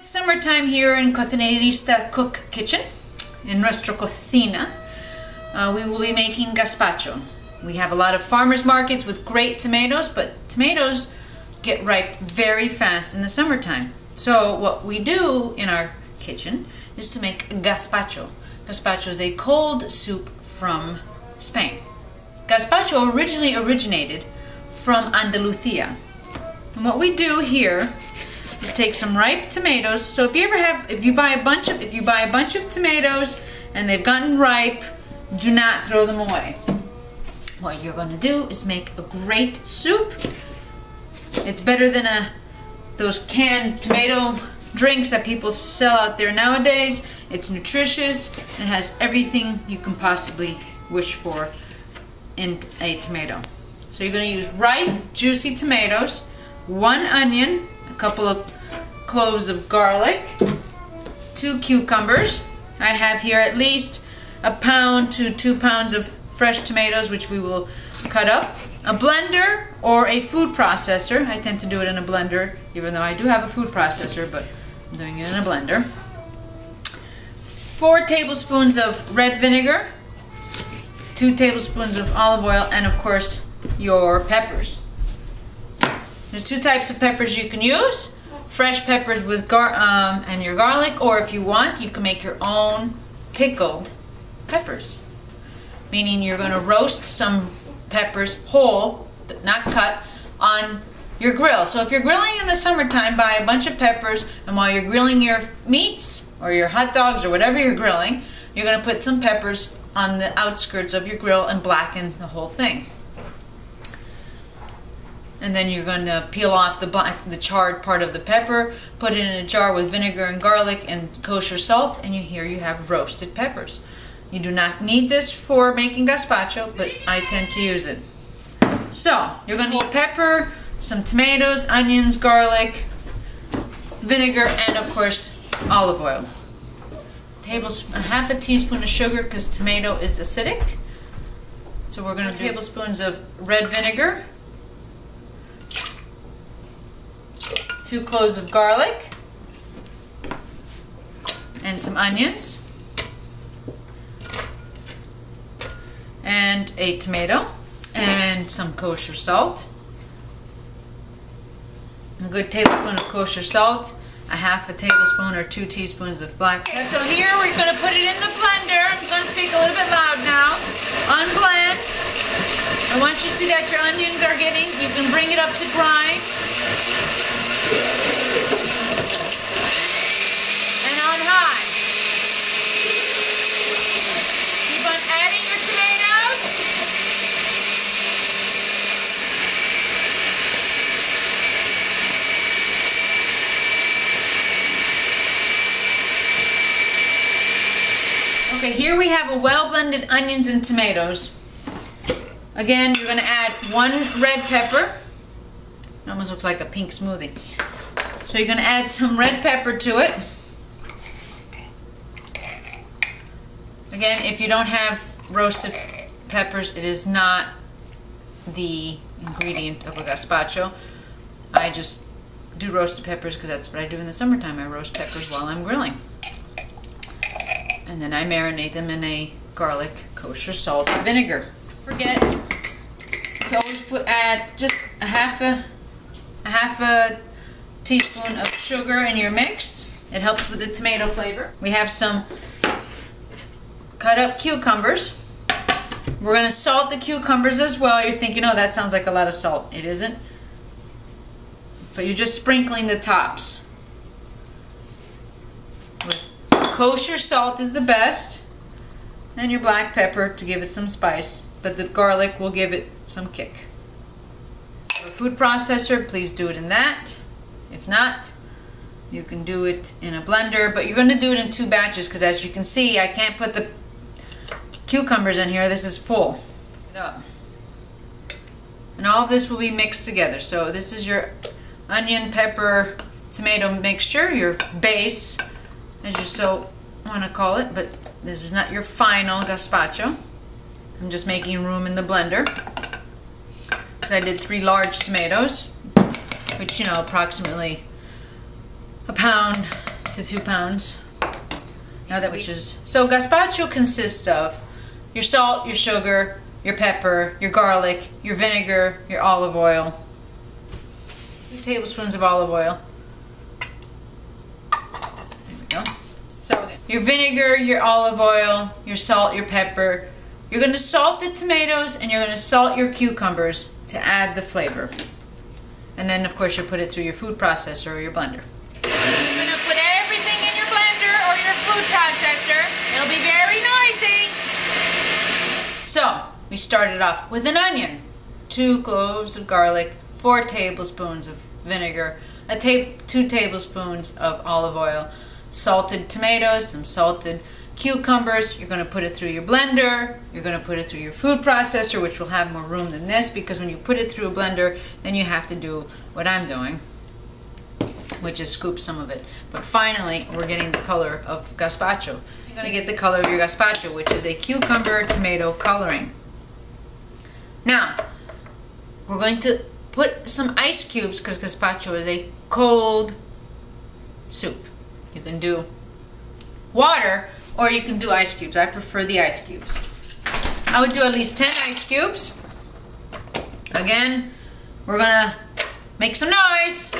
Summertime here in Cocinarista Cook Kitchen, in nuestra cocina. We will be making gazpacho. We have a lot of farmers markets with great tomatoes, but tomatoes get ripe very fast in the summertime. So what we do in our kitchen is to make gazpacho. Gazpacho is a cold soup from Spain. Gazpacho originally originated from Andalusia. And what we do here is take some ripe tomatoes. So if you buy a bunch of tomatoes and they've gotten ripe, do not throw them away. What you're going to do is make a great soup. It's better than those canned tomato drinks that people sell out there nowadays. It's nutritious and has everything you can possibly wish for in a tomato. So you're going to use ripe, juicy tomatoes, 1 onion, a couple of cloves of garlic, 2 cucumbers. I have here at least 1 pound to 2 pounds of fresh tomatoes, which we will cut up. A blender or a food processor. I tend to do it in a blender, even though I do have a food processor, but I'm doing it in a blender. 4 tablespoons of red vinegar, 2 tablespoons of olive oil, and of course your peppers. There's 2 types of peppers you can use. Fresh peppers with and your garlic, or if you want, you can make your own pickled peppers. Meaning you're going to roast some peppers whole, not cut, on your grill. So if you're grilling in the summertime, buy a bunch of peppers, and while you're grilling your meats or your hot dogs or whatever you're grilling, you're going to put some peppers on the outskirts of your grill and blacken the whole thing. And then you're going to peel off the charred part of the pepper, put it in a jar with vinegar and garlic and kosher salt, and here you have roasted peppers. You do not need this for making gazpacho, but I tend to use it. So, you're going to need pepper, some tomatoes, onions, garlic, vinegar, and of course, olive oil. Half a teaspoon of sugar, because tomato is acidic. So we're going to do tablespoons of red vinegar, 2 cloves of garlic, and some onions, and a tomato, and some kosher salt, a good tablespoon of kosher salt, ½ tablespoon or 2 teaspoons of black pepper. So here we're going to put it in the blender. I'm going to speak a little bit loud now. Unblend. And once you see that your onions are getting, you can bring it up to grind. And on high. Keep on adding your tomatoes. Okay, here we have a well-blended onions and tomatoes. Again, you're going to add 1 red pepper. It almost looks like a pink smoothie. So you're going to add some red pepper to it. Again, if you don't have roasted peppers, it is not the ingredient of a gazpacho. I just do roasted peppers because that's what I do in the summertime. I roast peppers while I'm grilling. And then I marinate them in a garlic, kosher salt, and vinegar. Forget to always add just a half a teaspoon of sugar in your mix. It helps with the tomato flavor. We have some cut up cucumbers. We're going to salt the cucumbers as well. You're thinking, oh, that sounds like a lot of salt. It isn't. But you're just sprinkling the tops. Kosher salt is the best, and your black pepper to give it some spice, but the garlic will give it some kick. For a food processor, please do it in that. If not, you can do it in a blender, but you're going to do it in 2 batches because as you can see, I can't put the cucumbers in here. This is full. And all of this will be mixed together. So this is your onion, pepper, tomato mixture, your base, as you so want to call it, but this is not your final gazpacho. I'm just making room in the blender because I did 3 large tomatoes, which, you know, approximately 1 pound to 2 pounds. Now that so gazpacho consists of your salt, your sugar, your pepper, your garlic, your vinegar, your olive oil. 2 tablespoons of olive oil. There we go. So your vinegar, your olive oil, your salt, your pepper. You're going to salt the tomatoes and you're going to salt your cucumbers to add the flavor. And then of course you'll put it through your food processor or your blender. You're going to put everything in your blender or your food processor. It'll be very noisy. So we started off with an onion, 2 cloves of garlic, 4 tablespoons of vinegar, 2 tablespoons of olive oil, salted tomatoes, some salted cucumbers. You're going to put it through your blender. You're going to put it through your food processor, which will have more room than this, because when you put it through a blender, then you have to do what I'm doing, which is scoop some of it. But finally, we're getting the color of gazpacho. You're going to get the color of your gazpacho, which is a cucumber tomato coloring. Now, we're going to put some ice cubes, because gazpacho is a cold soup. You can do water, or you can do ice cubes. I prefer the ice cubes. I would do at least 10 ice cubes. Again, we're gonna make some noise.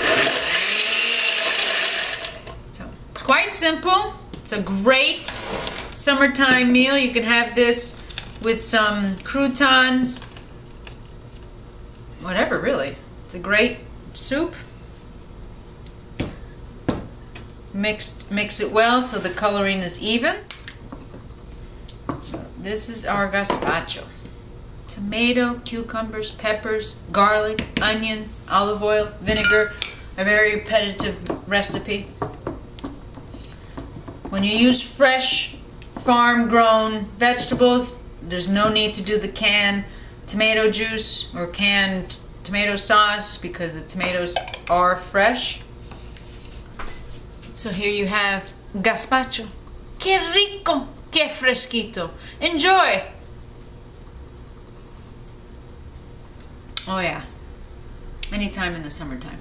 So, it's quite simple. It's a great summertime meal. You can have this with some croutons. Whatever, really. It's a great soup. Mix it well so the coloring is even. So this is our gazpacho. Tomato, cucumbers, peppers, garlic, onion, olive oil, vinegar. A very repetitive recipe. When you use fresh farm-grown vegetables, there's no need to do the canned tomato juice or canned tomato sauce, because the tomatoes are fresh. So here you have gazpacho. Que rico, que fresquito. Enjoy. Oh yeah, anytime in the summertime.